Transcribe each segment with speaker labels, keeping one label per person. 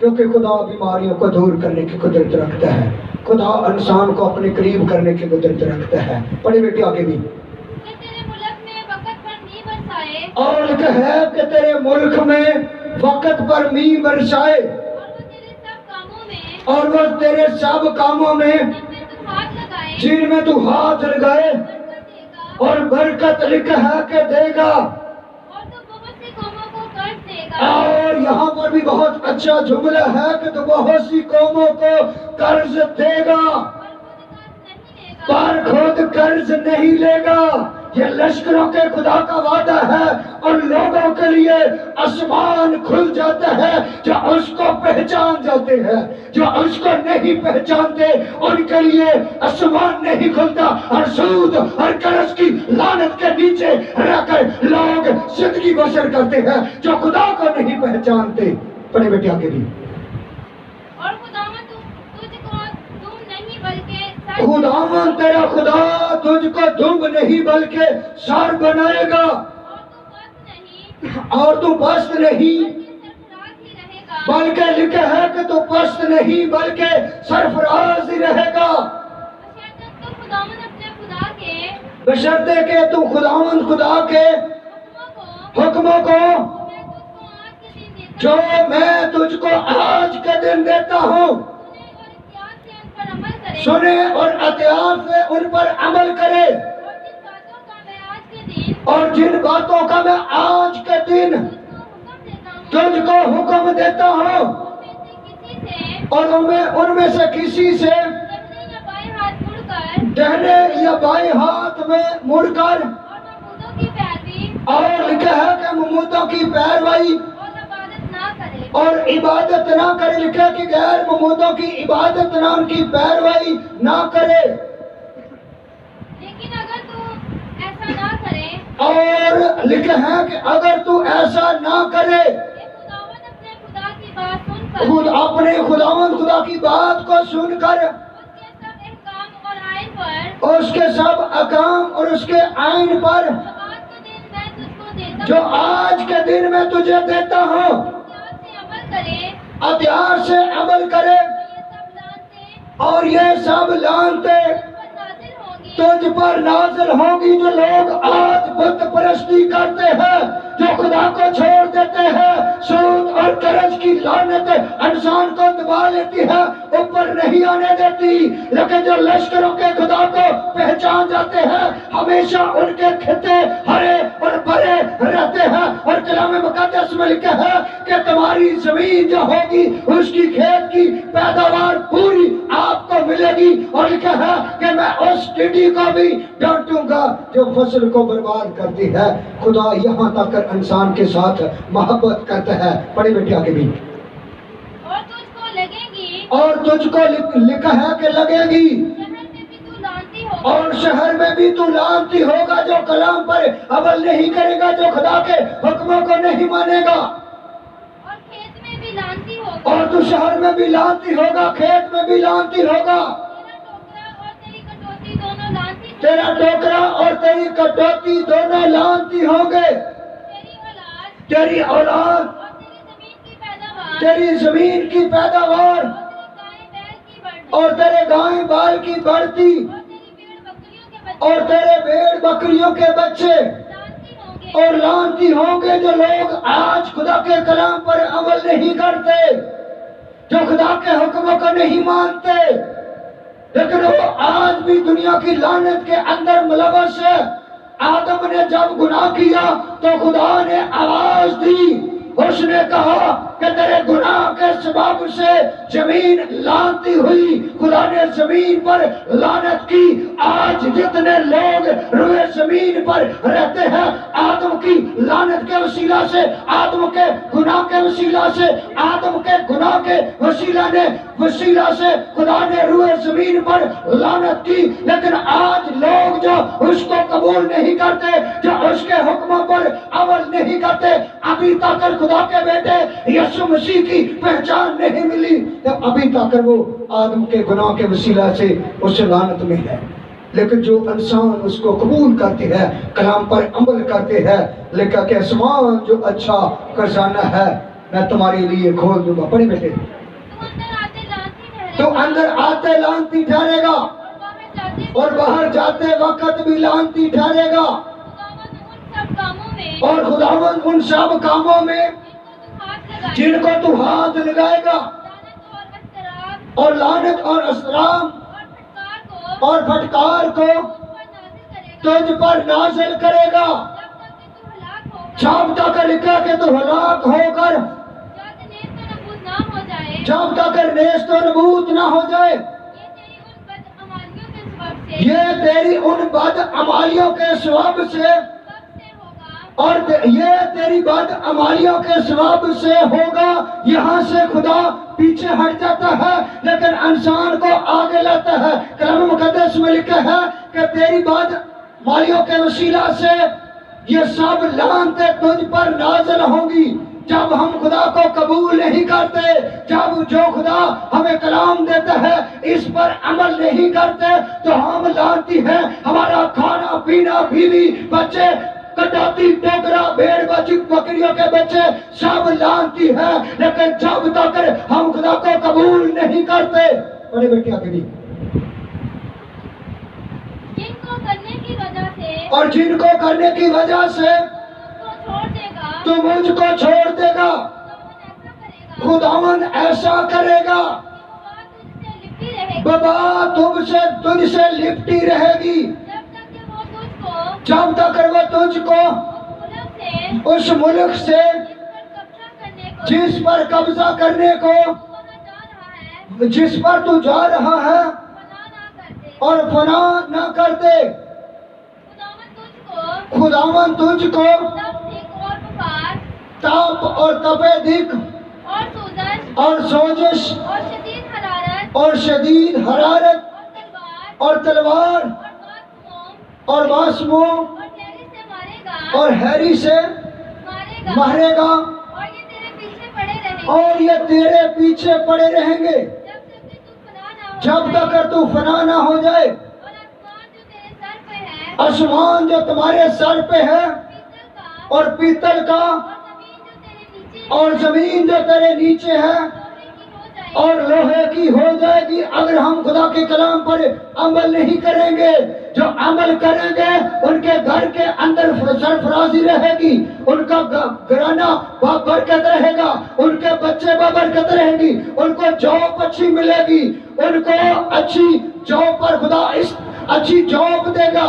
Speaker 1: کیونکہ خدا بیماریوں کو دور کرنے کی قدرت رکھتا ہے، خدا انسان کو اپنے قریب کرنے کی قدرت رکھتا ہے۔ پڑھی بیٹی آگے بھی، اور لکھا ہے کہ تیرے ملک میں وقت پر میہ برسائے، اور وہ تیرے سب کاموں میں جن میں تو ہاتھ لگائے اور برکت لکھا ہے کہ دے گا، اور یہاں پر بھی بہت اچھا جملہ ہے کہ تو بہت سی قوموں کو قرض دے گا پر خود قرض نہیں لے گا۔ یہ لشکروں کے خدا کا وعدہ ہے، اور لوگوں کے لیے آسمان کھل جاتا ہے جو اس کو پہچان جاتے ہیں۔ جو اس کو نہیں پہچانتے ان کے لیے آسمان نہیں کھلتا، اور سود اور قرض کی لعنت کے نیچے رہ کر لوگ زندگی بسر کرتے ہیں جو خدا کو نہیں پہچانتے۔ پڑھے بیٹے آگے بھی، خداوند تیرا خدا تجھ کو دم نہیں بلکہ سر بنائے گا، اور تو پست نہیں بلکہ لکھا ہے کہ تو پست نہیں بلکہ سرفراز ہی رہے گا، بشرطے کہ تو خداوند خدا کے حکموں کو جو میں تجھ کو آج کے دن دیتا ہوں سنے اور احتیاط سے ان پر عمل کرے، اور جن باتوں کا میں آج کے دن تجھ کو حکم دیتا ہوں، اور ان میں سے کسی سے دہنے یا بائیں ہاتھ میں مڑ کر، اور لکھا ہے کہ مموتوں کی پیروی اور عبادت نہ کرے، لکھا کہ غیر مموتوں کی عبادت نہ ان کی پیروی نہ کرے،
Speaker 2: لیکن اگر تو ایسا نہ کرے،
Speaker 1: اور لکھا ہے کہ اگر تو ایسا نہ کرے، خود اپنے خداوند خدا کی بات کو سن کر اس کے سب احکام اور اس کے آئین پر جو آج کے دن میں تجھے دیتا ہوں احتیاط سے عمل کرے، اور یہ سب لعنتیں تجھ پر نازل ہوگی۔ جو لوگ آج بت پرستی کرتے ہیں، جو خدا کو چھوڑ دیتے ہیں، سود اور قرض کی لعنت انسان کو دبا لیتی ہے، اوپر نہیں آنے دیتی، لیکن جو لشکروں کے خدا کو پہچان جاتے ہیں ہمیشہ ان کے کھیتے ہرے اور بھرے رہتے ہیں، اور کلام مقدس میں لکھا ہے کہ تمہاری زمین جو ہوگی اس کی کھیت کی پیداوار پوری آپ کو ملے گی، اور لکھا ہے کہ میں اس ٹڈی کو بھی ڈانٹوں گا جو فصل کو برباد کرتی ہے۔ خدا یہاں تک انسان کے ساتھ محبت کرتا ہے۔ پڑھی بیٹی آگے بھی،
Speaker 2: اور تجھ کو لگے گی،
Speaker 1: اور تجھ کو لکھا ہے کہ لگے گی، اور شہر میں بھی تو لعنتی ہوگا جو کلام پر عمل نہیں کرے گا، جو خدا کے حکموں کو نہیں مانے گا،
Speaker 2: اور کھیت میں بھی لعنتی ہوگا،
Speaker 1: اور تو شہر میں بھی لعنتی ہوگا، کھیت میں بھی لعنتی ہوگا، تیرا ٹوکرا اور تیری کٹوتی دونوں لعنتی ہوں گے، تیری اولاد تیری زمین کی پیداوار اور تیرے گائے بال کی بڑھتی اور تیرے بھیڑ بکریوں کے بچے اور لعنتی ہوں گے جو لوگ آج خدا کے کلام پر عمل نہیں کرتے، جو خدا کے حکموں کو نہیں مانتے، لیکن وہ آج بھی دنیا کی لعنت کے اندر ملوث ہے۔ آدم نے جب گناہ کیا تو خدا نے آواز دی، اس نے کہا کہ تیرے گناہ کے سبب سے زمین لعنتی ہوئی، خدا نے زمین پر لعنت کی۔ آج جتنے لوگ روئے زمین پر رہتے ہیں آدم کی لعنت کے وسیلہ سے، آدم کے گناہ کے وسیلہ سے، آدم کے گناہ کے وسیلہ سے خدا نے روئے زمین پر لعنت کی، لیکن آج لوگ جو اس کو قبول نہیں کرتے، جو اس کے حکموں پر عمل نہیں کرتے، ابھی تک خدا کے بیٹے یسوع مسیح کی پہچان نہیں ملی، ابھی تک وہ آدم کے گناہ کے وسیلہ سے اس لعنت میں ہے۔ لیکن جو انسان اس کو قبول کرتے ہیں، کلام پر عمل کرتے ہیں، لکھا کہ آسمان جو اچھا خزانہ ہے میں تمہارے لیے کھول دوں گا. پڑھی بیٹے.
Speaker 2: تو اندر آتے
Speaker 1: تو اندر آتے لانتی
Speaker 2: لانتی ٹھہرے گا
Speaker 1: ٹھہرے گا
Speaker 2: اور باہر جاتے
Speaker 1: اور باہر جاتے وقت بھی لانتی ٹھہرے گا.
Speaker 2: خداوند ان سب کاموں میں
Speaker 1: اور خداوند ان سب کاموں میں
Speaker 2: جن کو
Speaker 1: تو ہاتھ لگائے گا اور لعنت اور اسرام
Speaker 2: اور پھٹکار کو
Speaker 1: اور پھٹکار کو
Speaker 2: تجھ پر نازل کرے
Speaker 1: تجھ پر نازل کرے
Speaker 2: گا
Speaker 1: گا.
Speaker 2: جب تک کہ تو ہلاک ہو کر
Speaker 1: جب تک لکھا کہ تو ہلاک ہو کر
Speaker 2: جب تک نیست و نبود نہ ہو جائے
Speaker 1: جب تک نیست و نبوت نہ ہو جائے.
Speaker 2: یہ تیری ان بد عمالیوں کے سبب سے
Speaker 1: یہ تیری ان بد عمالیوں کے سبب سے
Speaker 2: کب سے ہوگا
Speaker 1: اور یہ تیری بد عمالیوں کے سبب سے ہوگا. یہاں سے خدا پیچھے ہٹ جاتا ہے لیکن انسان کو آگے لاتا ہے. کلام مقدس میں لکھا ہے کہ تیری بد عمالیوں کے وسیلہ سے یہ سب لعنتیں تجھ پر نازل ہوں گی. جب ہم خدا کو قبول نہیں کرتے، جب جو خدا ہمیں کلام دیتا ہے اس پر عمل نہیں کرتے تو ہم لعنتی ہیں. ہمارا کھانا پینا، بیوی بچے، کٹاتی ٹوکرا، بھیڑ بکریوں کے بچے سب لعنتی ہیں. لیکن جب تک ہم خدا کو قبول نہیں کرتے. بڑے بیٹے آگے بھی.
Speaker 2: جن کو کرنے کی وجہ سے
Speaker 1: اور جن کو کرنے کی وجہ سے
Speaker 2: کو چھوڑ دے گا
Speaker 1: تو مجھ کو چھوڑ دے گا.
Speaker 2: خداوند ایسا کرے گا
Speaker 1: خداوند ایسا کرے گا.
Speaker 2: کہ وہ بات تجھ سے لپٹی رہے گی
Speaker 1: بابا تجھ سے لپٹی رہے گی
Speaker 2: جب تک کہ وہ تجھ کو
Speaker 1: جب تک وہ تجھ کو
Speaker 2: اس ملک
Speaker 1: اس
Speaker 2: سے
Speaker 1: ملک سے
Speaker 2: جس پر قبضہ کرنے کو
Speaker 1: جس پر قبضہ کرنے کو
Speaker 2: جس پر تو جا رہا ہے
Speaker 1: اور فنا نہ کر دے.
Speaker 2: خداوند تجھ کو
Speaker 1: خداوند تجھ کو
Speaker 2: تپ اور بخار
Speaker 1: تاپ اور تپے دکھ
Speaker 2: اور سوزش
Speaker 1: اور سوزش
Speaker 2: اور شدید حرارت
Speaker 1: اور شدید حرارت
Speaker 2: اور تلوار
Speaker 1: اور تلوار
Speaker 2: اور
Speaker 1: اور معصوم
Speaker 2: اور ہیری سے مارے گا
Speaker 1: اور ہیری سے مارے گا.
Speaker 2: اور یہ تیرے پیچھے پڑے رہیں گے
Speaker 1: اور یہ تیرے پیچھے پڑے رہیں گے
Speaker 2: جب تک کہ تو فنا نہ ہو
Speaker 1: جب تک تو فنا نہ ہو جائے.
Speaker 2: اور آسمان جو تیرے سر پہ ہے
Speaker 1: آسمان جو تمہارے سر پہ ہے
Speaker 2: پیتل کا
Speaker 1: اور پیتل کا
Speaker 2: اور زمین جو تیرے نیچے
Speaker 1: اور زمین جو تیرے نیچے ہے
Speaker 2: اور
Speaker 1: لوہے کی ہو جائے گی. اگر ہم خدا کے کلام پر عمل نہیں کریں گے، جو عمل کریں گے ان کے گھر کے اندر سرفرازی رہے گی، ان کا گھرانہ برکت رہے گا، ان کے بچے برکت رہیں گی، ان کو جاب اچھی ملے گی، ان کو اچھی جاب پر خدا اچھی جاب دے گا،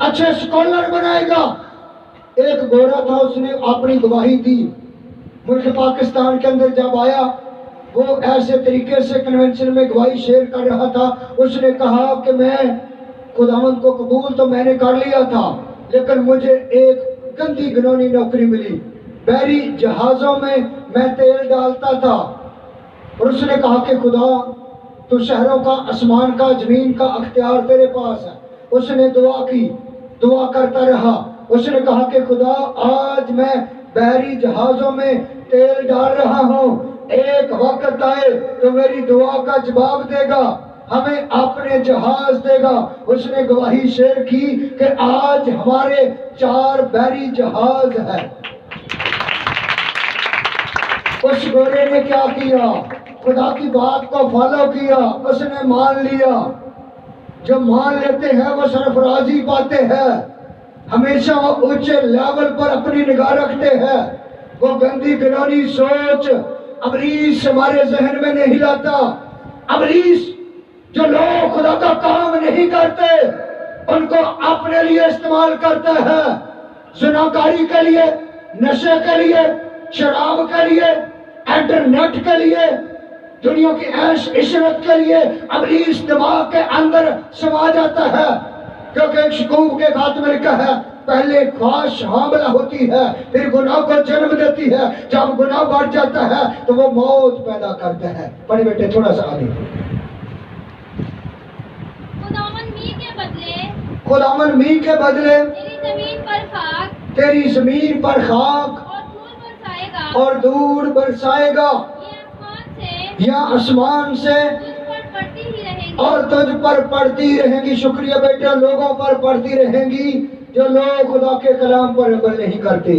Speaker 1: اچھے اسکالر بنائے گا. ایک گورا تھا، اس نے اپنی گواہی دی ملک پاکستان کے اندر. جب آیا وہ ایسے طریقے سے کنونشن میں گواہی شیئر کر رہا تھا. اس نے کہا کہ میں خداوند کو قبول تو میں نے کر لیا تھا لیکن مجھے ایک گندی گنونی نوکری ملی. بحری جہازوں میں تیل ڈالتا تھا. اور اس نے کہا کہ خدا تو شہروں کا، آسمان کا، زمین کا اختیار تیرے پاس ہے. اس نے دعا کی، دعا کرتا رہا. اس نے کہا کہ خدا آج میں بحری جہازوں میں تیل ڈال رہا ہوں، ایک وقت آئے تو میری دعا کا جواب دے گا، ہمیں اپنے جہاز دے گا. اس نے گواہی شیئر کی کہ آج ہمارے 4 بحری جہاز ہیں. اس گورے نے کیا کیا؟ خدا کی بات کو فالو کیا. اس نے مان لیا. جو مان لیتے ہیں وہ سرفرازی پاتے ہیں، ہمیشہ وہ اونچے لیول پر اپنی نگاہ رکھتے ہیں. وہ گندی گنونی سوچ ابلیس ہمارے ذہن میں نہیں لاتا. ابلیس جو لوگ خدا کا کام نہیں کرتے ان کو اپنے لیے استعمال کرتا ہے، زناکاری کے لیے، نشے کے لیے، شراب کے لیے، انٹرنیٹ کے لیے، دنیا کی عیش عشرت کے لیے. ابلیس دماغ کے اندر سما جاتا ہے، کیونکہ شکوک کے خاتمے میں لکھا ہے پہلے خواہش حاملہ ہوتی ہے، پھر گناہ کو جنم دیتی ہے. جب گناہ بڑھ جاتا ہے تو وہ موت پیدا کرتا ہے. پڑھے بیٹے تھوڑا سا آگے.
Speaker 2: خداوند می کے بدلے
Speaker 1: خداوند می کے بدلے
Speaker 2: تیری زمین پر خاک
Speaker 1: تیری زمین پر خاک
Speaker 2: اور دھول برسائے گا
Speaker 1: اور دور برسائے گا،
Speaker 2: یہ آسمان سے
Speaker 1: یا آسمان سے
Speaker 2: تجھ پر پڑتی ہی رہے گی.
Speaker 1: اور تجھ پر پڑتی رہیں گی. شکریہ بیٹے، لوگوں پر پڑتی رہیں گی جو لوگ خدا کے کلام پر عمل نہیں کرتے.